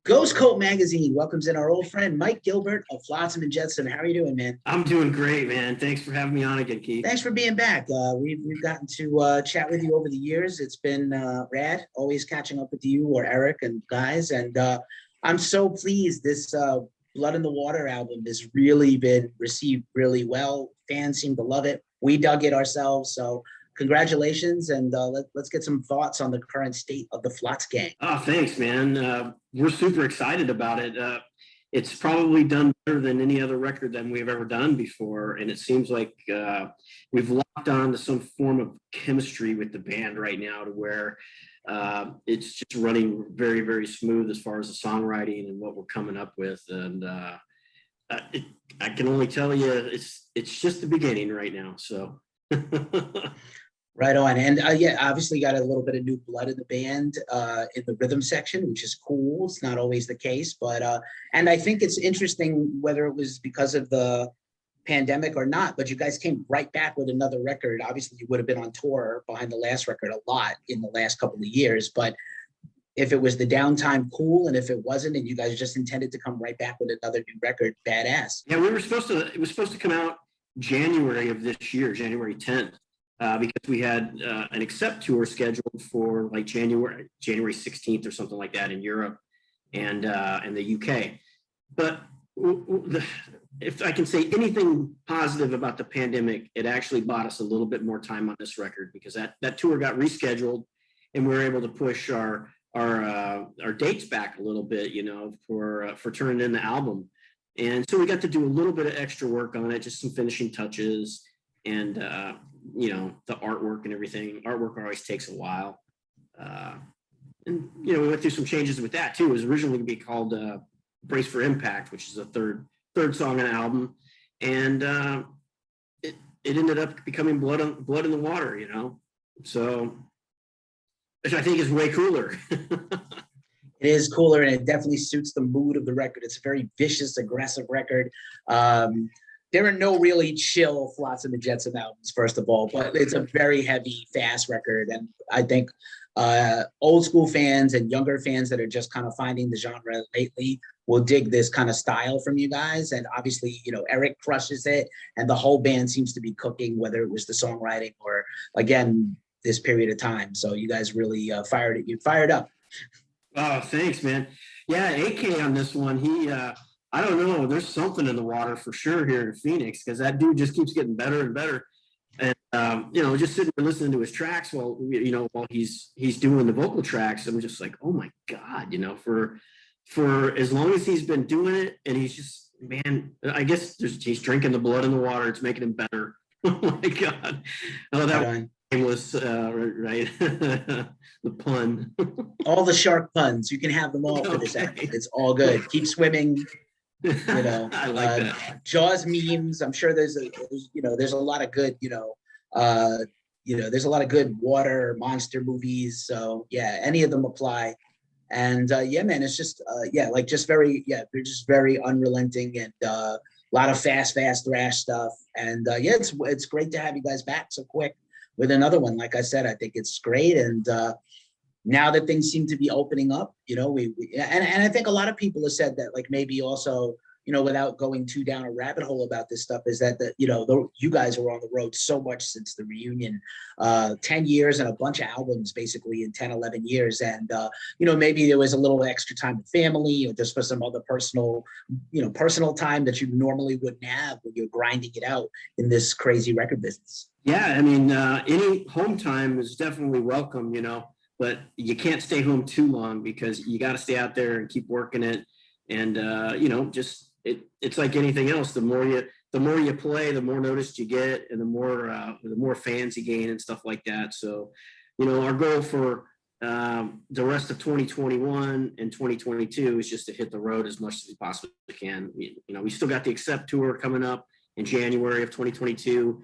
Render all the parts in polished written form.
Ghost Coat Magazine welcomes in our old friend Mike Gilbert of Flotsam and Jetsam. How are you doing, man? I'm doing great, man. Thanks for having me on again, Keith. Thanks for being back. We've gotten to chat with you over the years. It's been rad, always catching up with you or Eric and guys. And I'm so pleased this Blood in the Water album has really been received really well. Fans seem to love it. We dug it ourselves. So congratulations, and let's get some thoughts on the current state of the Flots gang. Oh, thanks, man. We're super excited about it. It's probably done better than any other record that we've ever done before, and it seems like we've locked on to some form of chemistry with the band right now, to where it's just running very, very smooth as far as the songwriting and what we're coming up with. And I can only tell you, it's just the beginning right now. So. Right on. And yeah, obviously got a little bit of new blood in the band in the rhythm section, which is cool. It's not always the case, but and I think it's interesting whether it was because of the pandemic or not, but you guys came right back with another record. Obviously you would have been on tour behind the last record a lot in the last couple of years, but if it was the downtime, cool. And if it wasn't, and you guys just intended to come right back with another new record, badass. Yeah, it was supposed to come out January of this year, January 10th. Because we had an Accept tour scheduled for like January 16th or something like that in Europe and the UK. But if I can say anything positive about the pandemic, it actually bought us a little bit more time on this record, because that tour got rescheduled and we were able to push our dates back a little bit, for turning in the album. And so we got to do a little bit of extra work on it, just some finishing touches. And, the artwork and everything. Artwork always takes a while. And, we went through some changes with that, too. It was originally going to be called Brace for Impact, which is the third song on the album. And it ended up becoming Blood in the Water, So, which I think is way cooler. It is cooler, and it definitely suits the mood of the record. It's a very vicious, aggressive record. There are no really chill Flotsam and Jetsam albums, first of all, but it's a very heavy, fast record. And I think old school fans and younger fans that are just kind of finding the genre lately will dig this kind of style from you guys. And obviously, Eric crushes it, and the whole band seems to be cooking, whether it was the songwriting or, again, this period of time. So you guys really fired up. Oh, thanks, man. Yeah, AK on this one, he... I don't know. There's something in the water for sure here in Phoenix, because that dude just keeps getting better and better. And just sitting there listening to his tracks while he's doing the vocal tracks, I'm just like, oh my God, for as long as he's been doing it, and he's just, man, I guess he's drinking the blood in the water. It's making him better. Oh my God. Oh, that was right. The pun. All the shark puns. You can have them all for this act. It's all good. Keep swimming. I like that. Jaws memes. I'm sure there's a lot of good, there's a lot of good water monster movies. So yeah, any of them apply. And yeah, man, it's just they're just very unrelenting, and a lot of fast thrash stuff. And yeah, it's great to have you guys back so quick with another one. Like I said, I think it's great. And now that things seem to be opening up, and I think a lot of people have said that, like, maybe also, without going too down a rabbit hole about this stuff, is that you guys were on the road so much since the reunion, 10 years and a bunch of albums basically in 10, 11 years. And, maybe there was a little extra time with family, or just for some other personal time that you normally wouldn't have when you're grinding it out in this crazy record business. Yeah. I mean, any home time is definitely welcome, but you can't stay home too long, because you got to stay out there and keep working it. And, it's like anything else. The more you play, the more noticed you get, and the more fans you gain and stuff like that. So, our goal for the rest of 2021 and 2022 is just to hit the road as much as we possibly can. We still got the Accept tour coming up in January of 2022.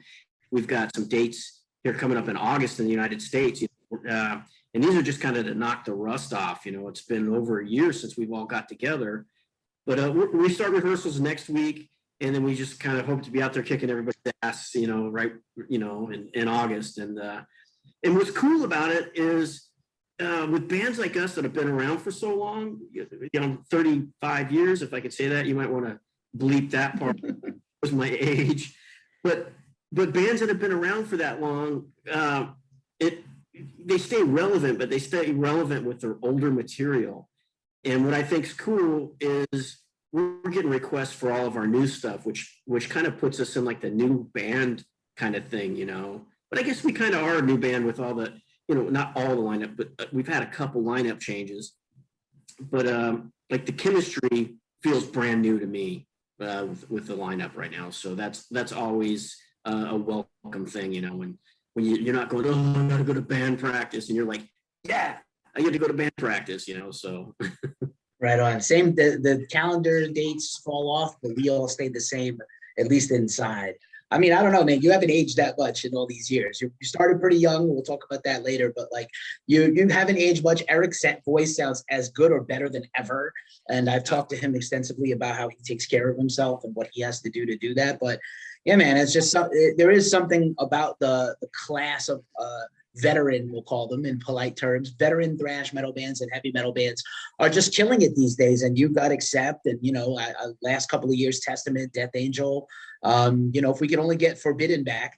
We've got some dates here coming up in August in the United States. And these are just kind of to knock the rust off. It's been over a year since we've all got together. But we start rehearsals next week, and then we just kind of hope to be out there kicking everybody's ass, in August. And what's cool about it is with bands like us that have been around for so long, 35 years, if I could say that, you might want to bleep that part. Was my age, but bands that have been around for that long, they stay relevant, but they stay relevant with their older material. And what I think is cool is we're getting requests for all of our new stuff, which kind of puts us in like the new band kind of thing, But I guess we kind of are a new band with all the, not all the lineup, but we've had a couple lineup changes. But like the chemistry feels brand new to me with the lineup right now. So that's always a welcome thing, when you're not going, oh, I got to go to band practice, and you're like, yeah, I get to go to band practice, so. Right on. Same, the calendar dates fall off, but we all stay the same, at least inside. I mean, I don't know, man. You haven't aged that much in all these years. You started pretty young. We'll talk about that later. But like, you haven't aged much. Eric's voice sounds as good or better than ever. And I've talked to him extensively about how he takes care of himself and what he has to do that. But yeah, man, it's just there is something about the class of veteran, we'll call them in polite terms, veteran thrash metal bands and heavy metal bands are just killing it these days. And you've got Accept and, last couple of years, Testament, Death Angel. If we could only get Forbidden back,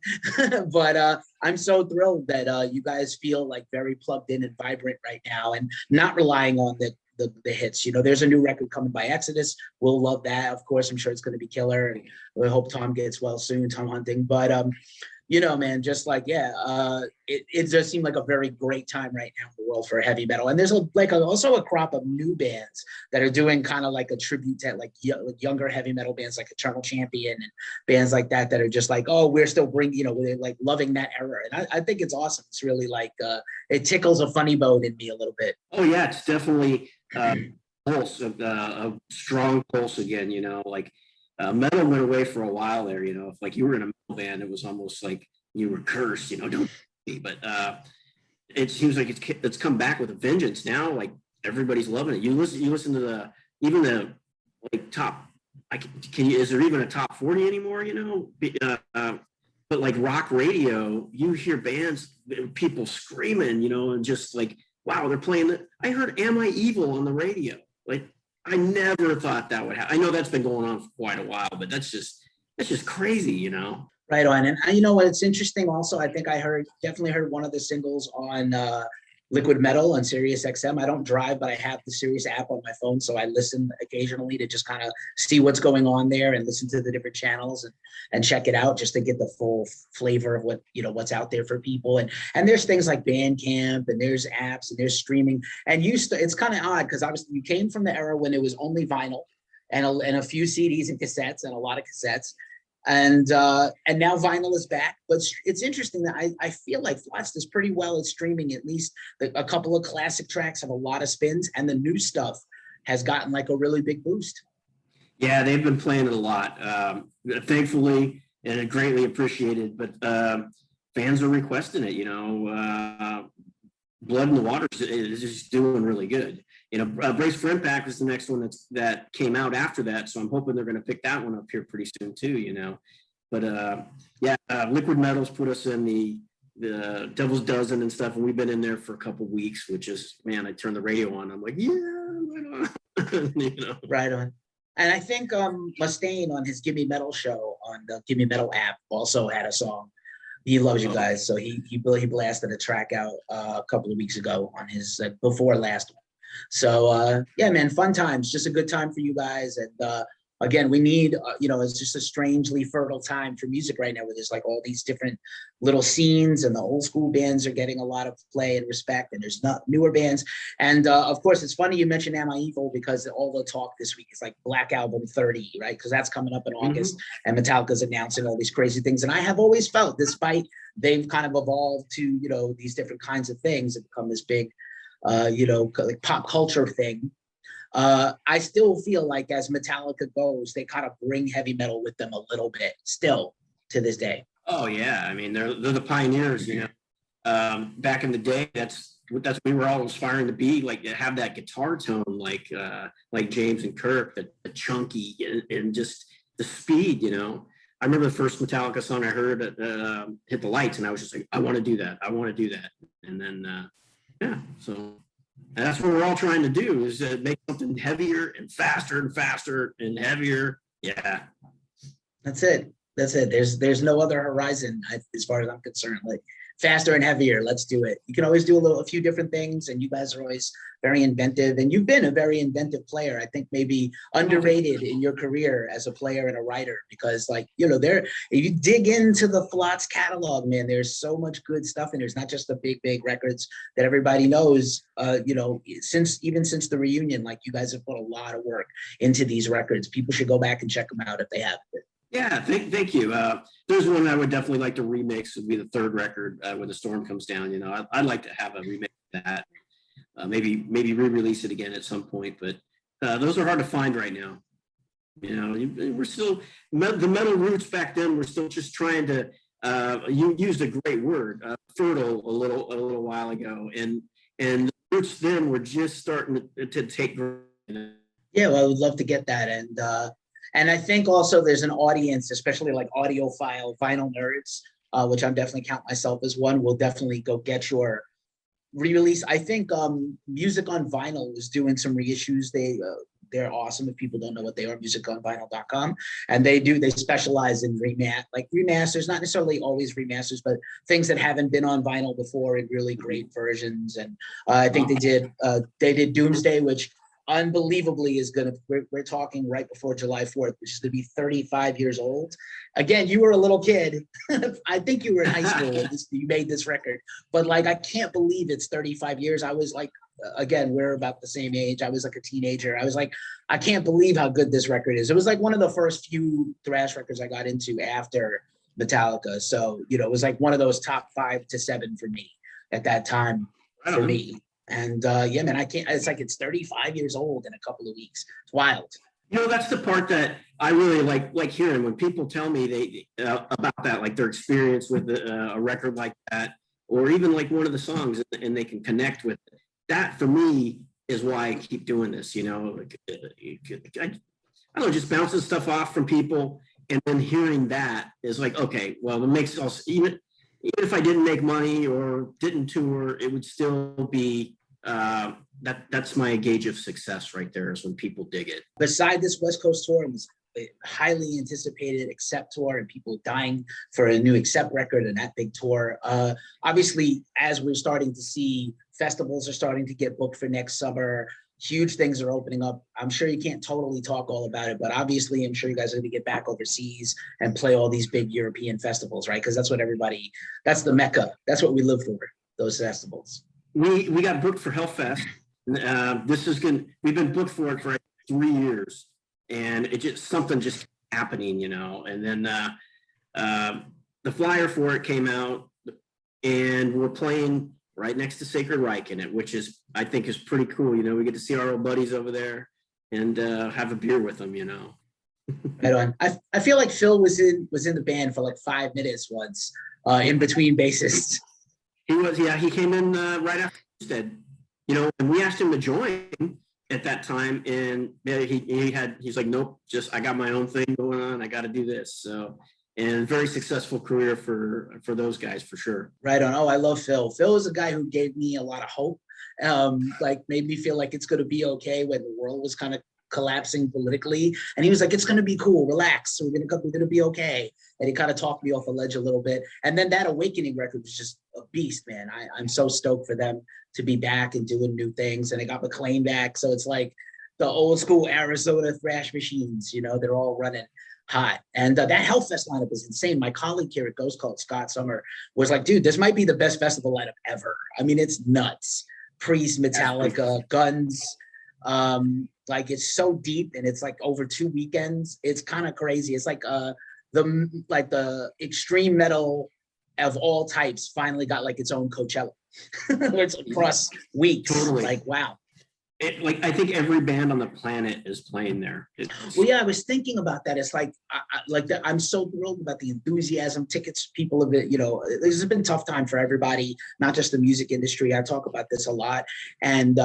but I'm so thrilled that you guys feel like very plugged in and vibrant right now and not relying on the hits. There's a new record coming by Exodus. We'll love that. Of course, I'm sure it's going to be killer. And we hope Tom gets well soon, Tom Hunting. But man, just like, it does seem like a very great time right now in the world for heavy metal. And there's also a crop of new bands that are doing kind of like a tribute to like younger heavy metal bands like Eternal Champion and bands like that are just like, oh, we're still bringing, we're like loving that era. And I think it's awesome. It's really like, it tickles a funny bone in me a little bit. Oh yeah, it's definitely pulse, a strong pulse again, like metal went away for a while there, if like you were in a metal band, it was almost like you were cursed, don't be. But it seems like it's come back with a vengeance now. Like everybody's loving it. You listen to even the like top. Is there even a top 40 anymore? But like rock radio, you hear bands, people screaming, and just like, wow, they're playing that. I heard "Am I Evil" on the radio. Like, I never thought that would happen. I know that's been going on for quite a while, but that's just crazy, Right on. And you know what? It's interesting also. I think I definitely heard one of the singles on Liquid Metal on Sirius XM. I don't drive, but I have the Sirius app on my phone. So I listen occasionally to just kind of see what's going on there and listen to the different channels and check it out just to get the full flavor of what, what's out there for people. And there's things like Bandcamp and there's apps and there's streaming. And it's kind of odd because obviously you came from the era when it was only vinyl and a few CDs and cassettes and a lot of cassettes. And now vinyl is back, but it's interesting that I feel like Flotsam is pretty well at streaming. At least a couple of classic tracks have a lot of spins, and the new stuff has gotten like a really big boost. Yeah, they've been playing it a lot, thankfully, and greatly appreciated. But fans are requesting it. Blood in the Water is just doing really good. Brace for Impact is the next one that came out after that, so I'm hoping they're going to pick that one up here pretty soon too. But Liquid Metal's put us in the Devil's Dozen and stuff, and we've been in there for a couple weeks, which is, man, I turn the radio on, I'm like, yeah, right on. Right on. And I think Mustaine on his Gimme Metal show on the Gimme Metal app also had a song. He loves you guys, so he blasted a track out a couple of weeks ago on his before last one. So yeah, man, fun times, just a good time for you guys. And again, we need, it's just a strangely fertile time for music right now, where there's like all these different little scenes, and the old school bands are getting a lot of play and respect, and there's not newer bands. And of course, it's funny you mentioned Am I Evil, because all the talk this week is like Black Album 30, right? Because that's coming up in August, and Metallica's announcing all these crazy things. And I have always felt, despite they've kind of evolved to, these different kinds of things and become this big, like pop culture thing. I still feel like as Metallica goes, they kind of bring heavy metal with them a little bit still to this day. Oh yeah. I mean, they're the pioneers, back in the day, that's what we were all aspiring to be, like to have that guitar tone, like James and Kirk, the chunky and just the speed, I remember the first Metallica song I heard, Hit the Lights, and I was just like, I want to do that. And then, Yeah. So that's what we're all trying to do is make something heavier and faster and heavier. Yeah. That's it. That's it. There's no other horizon as far as I'm concerned. Like faster and heavier. Let's do it. You can always do a few different things, and you guys are always very inventive. And you've been a very inventive player. I think maybe underrated in your career as a player and a writer, because like there, if you dig into the Flots catalog, man, there's so much good stuff, and there's not just the big records that everybody knows. Since the reunion, like you guys have put a lot of work into these records. People should go back and check them out if they haven't. Yeah, thank you. There's one I would definitely like to remix. Would be the third record, When the Storm Comes Down. I'd like to have a remix of that. Maybe re-release it again at some point. But those are hard to find right now. We're still the metal roots back then. We're still just trying to. You used a great word, fertile, a little while ago, and the roots then were just starting to take. Yeah, well, I would love to get that, and I think also there's an audience, especially like audiophile vinyl nerds, which I'm definitely count myself as one, will definitely go get your re-release. I think Music on Vinyl is doing some reissues. They're awesome. If people don't know what they are, musiconvinyl.com. And they specialize in remasters, not necessarily always remasters, but things that haven't been on vinyl before in really great versions. And I think they did Doomsday, which unbelievably is going to, we're talking right before July 4th, which is going to be 35 years old. Again, you were a little kid. I think you were in high school when you made this record, but like, I can't believe it's 35 years. I was like, again, we're about the same age. I was like a teenager. I was like, I can't believe how good this record is. It was like one of the first few thrash records I got into after Metallica. So, it was like one of those top 5 to 7 for me at that time for me. And yeah, man, I can't, it's like, it's 35 years old in a couple of weeks. It's wild. That's the part that I really like hearing when people tell me they about that, like their experience with a record like that, or even like one of the songs, and they can connect with it. That for me is why I keep doing this. I don't know, just bouncing stuff off from people, and then hearing that is like, okay, well, it makes us even if I didn't make money or didn't tour, it would still be that's my gauge of success right there, is when people dig it. Beside this West Coast tour, it was a highly anticipated Accept tour, and people dying for a new Accept record and that big tour. Obviously, as we're starting to see, festivals are starting to get booked for next summer. Huge things are opening up. I'm sure you can't totally talk all about it, but obviously I'm sure you guys are going to get back overseas and play all these big European festivals, right? Because that's what that's the Mecca. That's what we live for, those festivals. We got booked for Hellfest. We've been booked for it for 3 years, and something just happening, and then the flyer for it came out, and we're playing right next to Sacred Reich in it, which I think is pretty cool. We get to see our old buddies over there and have a beer with them, Right on. I feel like Phil was in the band for like 5 minutes once, in between bassists. He came in right after Newstead, and we asked him to join at that time, and he's like, nope, I got my own thing going on. I got to do this. So, and very successful career for those guys, for sure. Right on. Oh, I love Phil. Phil is a guy who gave me a lot of hope, made me feel like it's going to be okay when the world was kind of collapsing politically. And he was like, it's going to be cool. Relax. We're going to be okay. And he kind of talked me off a ledge a little bit. And then that Awakening record was just a beast, man. I'm so stoked for them to be back and doing new things. And they got McLean back. So it's like the old school Arizona thrash machines, they're all running hot. And that Hellfest lineup is insane. My colleague here at Ghost Cult, Scott Summer, was like, dude, this might be the best festival lineup ever. I mean, it's nuts. Priest, Metallica, Guns. Like, it's so deep, and it's like over 2 weekends. It's kind of crazy. It's like the extreme metal of all types finally got like its own Coachella. It's across weeks. Totally. Like, wow. I think every band on the planet is playing there. Well, yeah, I was thinking about that. It's like, I'm so thrilled about the enthusiasm, tickets, people of it. This has been a tough time for everybody, not just the music industry. I talk about this a lot, and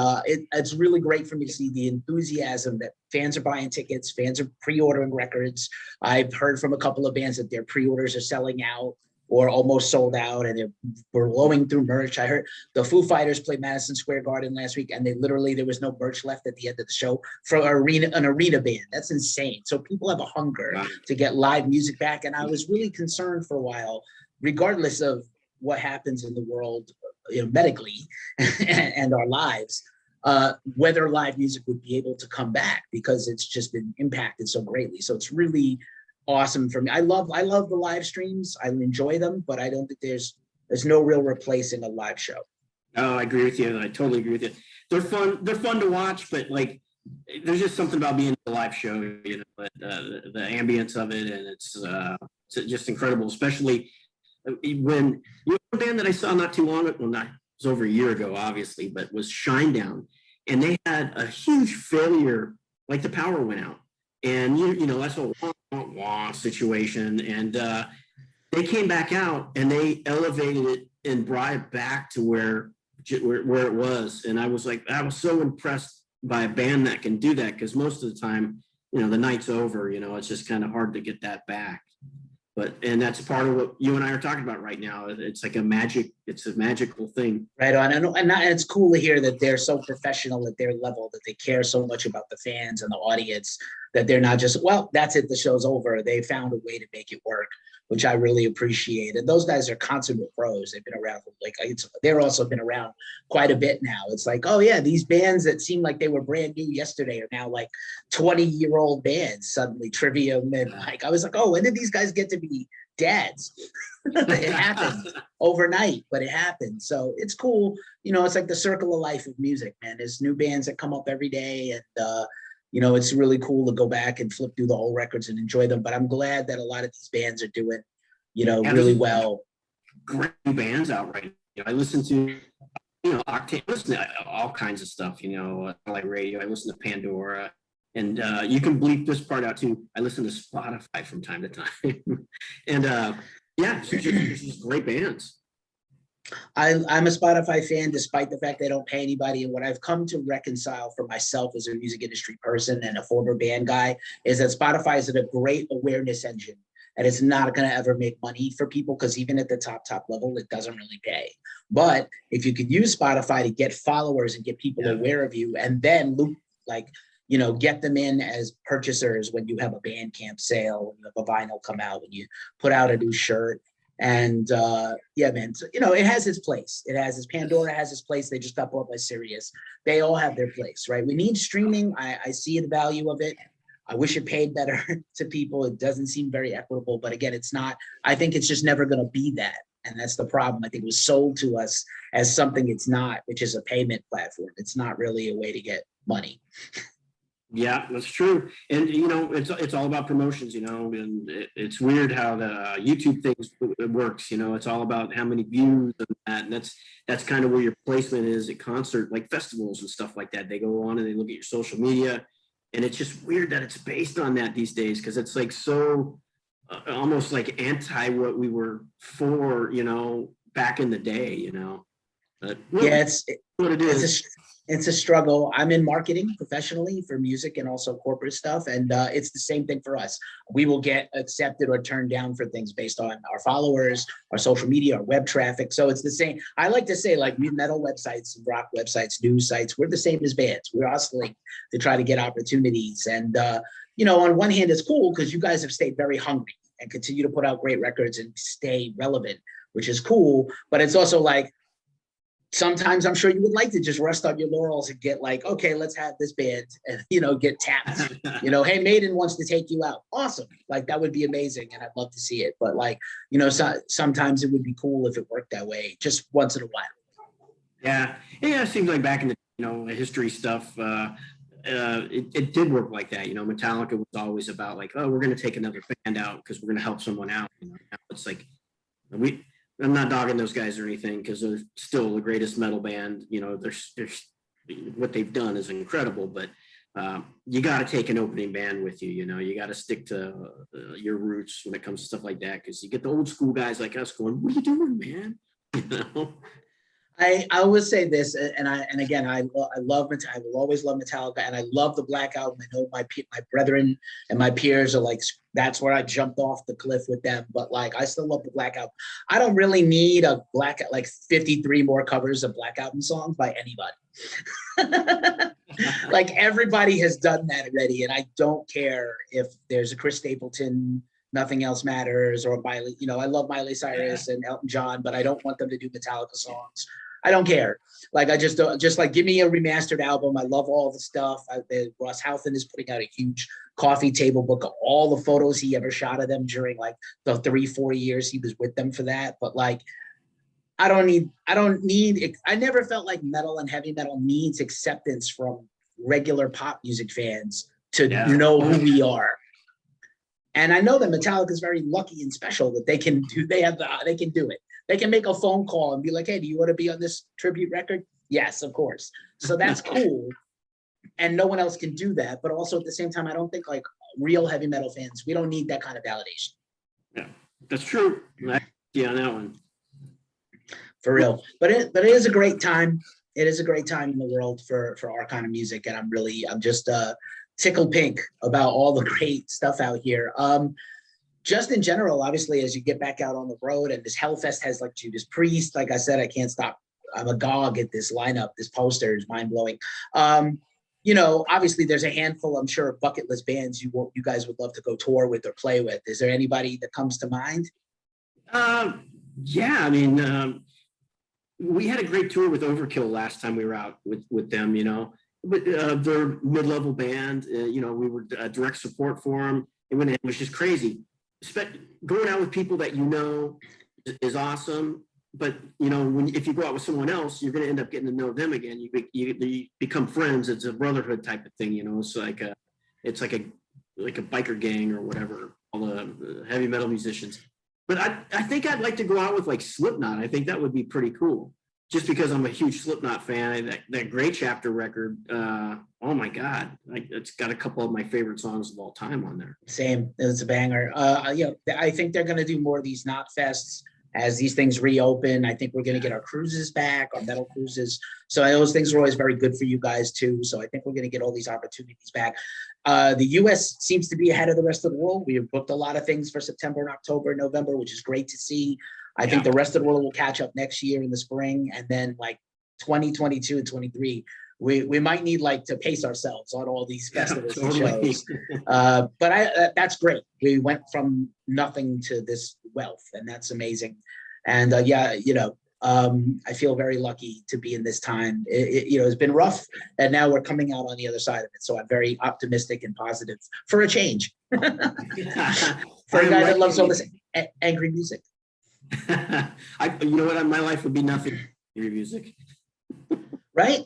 it's really great for me to see the enthusiasm that fans are buying tickets, fans are pre-ordering records. I've heard from a couple of bands that their pre-orders are selling out or almost sold out, and we're blowing through merch. I heard the Foo Fighters played Madison Square Garden last week, and there was no merch left at the end of the show for an arena band. That's insane. So people have a hunger to get live music back, and I was really concerned for a while, regardless of what happens in the world, medically and our lives, whether live music would be able to come back, because it's just been impacted so greatly. So it's really awesome for me. I love the live streams. I enjoy them, but I don't think there's no real replacing a live show. Oh, I agree with you. I totally agree with you. They're fun to watch, but like, there's just something about being a live show, the ambience of it, and it's just incredible, especially when a band that I saw not too long ago, it was over a year ago, obviously, but was Shinedown, and they had a huge failure, like the power went out. And that's a wah situation, and they came back out and they elevated it and brought it back to where it was. And I was so impressed by a band that can do that, because most of the time, the night's over. It's just kind of hard to get that back. And that's part of what you and I are talking about right now. It's like it's a magical thing. Right on. And it's cool to hear that they're so professional at their level, that they care so much about the fans and the audience, that they're not just, well, that's it, the show's over. They found a way to make it work, which I really appreciate. And those guys are consummate pros. They've been around, they're also been around quite a bit now. It's like, oh yeah, these bands that seem like they were brand new yesterday are now like 20-year-old bands suddenly. Trivium, and I was like, oh, when did these guys get to be dads? It happened overnight, but it happened. So it's cool. It's like the circle of life of music, man. There's new bands that come up every day, and it's really cool to go back and flip through the old records and enjoy them. But I'm glad that a lot of these bands are doing, really well. Great bands out right now. I listen to, Octane, I listen to all kinds of stuff, like radio. I listen to Pandora, and you can bleep this part out too. I listen to Spotify from time to time, and it's just great bands. I'm a Spotify fan, despite the fact they don't pay anybody. And what I've come to reconcile for myself as a music industry person and a former band guy is that Spotify is a great awareness engine, and it's not going to ever make money for people, because even at the top level, it doesn't really pay. But if you could use Spotify to get followers and get people aware of you, and then get them in as purchasers when you have a Bandcamp sale, when you have a vinyl come out, when you put out a new shirt. And man, so, it has its place. Pandora has its place. They just got bought by Sirius. They all have their place, right? We need streaming. I see the value of it. I wish it paid better to people. It doesn't seem very equitable, but again, it's not. I think it's just never going to be that. And that's the problem. I think it was sold to us as something it's not, which is a payment platform. It's not really a way to get money. Yeah, that's true. And, it's all about promotions, and it's weird how the YouTube thing works. It's all about how many views and that. And that's kind of where your placement is at concert, like festivals and stuff like that. They go on and they look at your social media, and it's just weird that it's based on that these days, because it's like so almost like anti what we were for, back in the day, But, it's what it is. It's a struggle. I'm in marketing professionally for music and also corporate stuff. And it's the same thing for us. We will get accepted or turned down for things based on our followers, our social media, our web traffic. So it's the same. I like to say, like, metal websites, rock websites, news sites, we're the same as bands. We're hustling to try to get opportunities. And, on one hand, it's cool because you guys have stayed very hungry and continue to put out great records and stay relevant, which is cool. But it's also like, sometimes I'm sure you would like to just rest on your laurels and get like, okay, let's have this band and, get tapped. Hey, Maiden wants to take you out. Awesome. Like, that would be amazing. And I'd love to see it. But sometimes it would be cool if it worked that way, just once in a while. Yeah. It seems like back in the, history stuff, it did work like that. Metallica was always about like, oh, we're going to take another band out because we're going to help someone out. It's like, I'm not dogging those guys or anything, because they're still the greatest metal band. They're what they've done is incredible, but you got to take an opening band with you. You got to stick to your roots when it comes to stuff like that, because you get the old school guys like us going, "What are you doing, man?" I always say this, and again, I love I will always love Metallica, and I love the Black Album. I know my brethren and my peers are like, that's where I jumped off the cliff with them. But like, I still love the Black Album. I don't really need a like 53 more covers of Black Album songs by anybody. Like everybody has done that already, and I don't care if there's a Chris Stapleton, Nothing Else Matters, or Miley. You know, I love Miley Cyrus and Elton John, but I don't want them to do Metallica songs. I don't care. Like, I just don't, just like, give me a remastered album. I love all the stuff. Ross Halfin is putting out a huge coffee table book of all the photos he ever shot of them during like the 3-4 years he was with them for that. But like, I never felt like metal and heavy metal needs acceptance from regular pop music fans to know who we are. And I know that Metallica is very lucky and special that they can do it. They can make a phone call and be like, hey, do you want to be on this tribute record? Yes, of course. So that's cool. And no one else can do that. But also at the same time, I don't think like real heavy metal fans, we don't need that kind of validation. Yeah, that's true. Yeah, on that one. For real. But it is a great time. It is a great time in the world for our kind of music. And I'm just tickled pink about all the great stuff out here. Just in general, obviously, as you get back out on the road, and this Hellfest has like Judas Priest. Like I said, I can't stop. I'm agog at this lineup. This poster is mind blowing. You know, obviously, there's a handful, I'm sure, of bucket list bands you guys would love to go tour with or play with. Is there anybody that comes to mind? Yeah, I mean, we had a great tour with Overkill last time we were out with them. You know, but they're mid-level band. You know, we were direct support for them. It was just crazy. Going out with people that you know is awesome, but you know, if you go out with someone else, you're going to end up getting to know them again. You become friends. It's a brotherhood type of thing, you know. It's like a biker gang or whatever. All the heavy metal musicians. But I think I'd like to go out with like Slipknot. I think that would be pretty cool. Just because I'm a huge Slipknot fan. That Great Chapter record, oh my God. It's got a couple of my favorite songs of all time on there. Same, it's a banger. I think they're going to do more of these Knot Fests as these things reopen. I think we're going to get our cruises back, our metal cruises. So those things are always very good for you guys too. So I think we're going to get all these opportunities back. The US seems to be ahead of the rest of the world. We have booked a lot of things for September and October and November, which is great to see. I think the rest of the world will catch up next year in the spring, and then like 2022 and 23, we might need like to pace ourselves on all these festivals and shows. But that's great. We went from nothing to this wealth, and that's amazing. And I feel very lucky to be in this time. It's been rough, and now we're coming out on the other side of it. So I'm very optimistic and positive for a change. For a guy that loves all this angry music. You know what? My life would be nothing but your music. Right.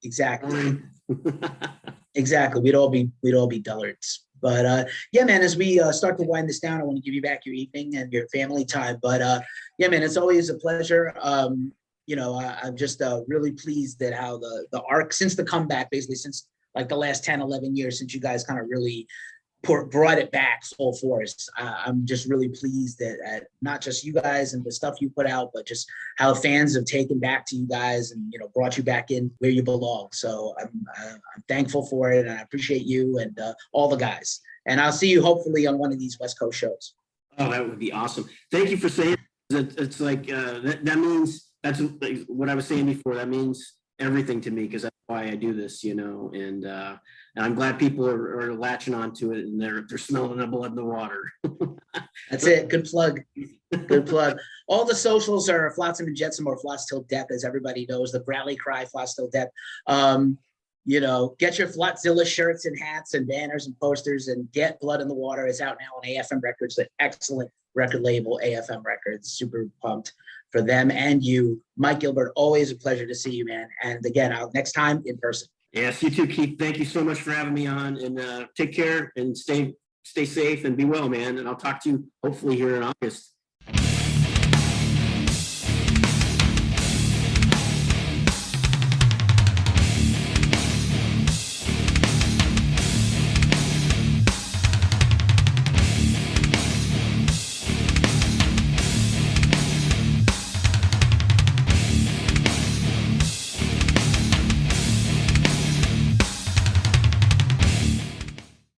Exactly. Exactly. We'd all be dullards. But yeah, man, as we start to wind this down, I want to give you back your evening and your family time. But yeah, man, it's always a pleasure. I'm just really pleased that how the arc since the comeback, basically since like the last 10, 11 years, since you guys kind of really brought it back full force. I'm just really pleased that not just you guys and the stuff you put out, but just how fans have taken back to you guys and, brought you back in where you belong. So I'm thankful for it, and I appreciate you and all the guys. And I'll see you hopefully on one of these West Coast shows. Oh, that would be awesome. Thank you for saying that. It's like, that means, that's what I was saying before. That means everything to me, because that's why I do this, and I'm glad people are latching onto it, and they're smelling the blood in the water. That's it. Good plug. All the socials are Flotsam and Jetsam, or Flots Till Death, as everybody knows. The rally cry, Flots Till Death. Get your Flotzilla shirts and hats and banners and posters, and get Blood in the Water. It's out now on AFM Records, the excellent record label, AFM Records. Super pumped for them and you. Mike Gilbert, always a pleasure to see you, man. And again, next time in person. Yes, you too, Keith. Thank you so much for having me on, and take care and stay safe and be well, man. And I'll talk to you hopefully here in August.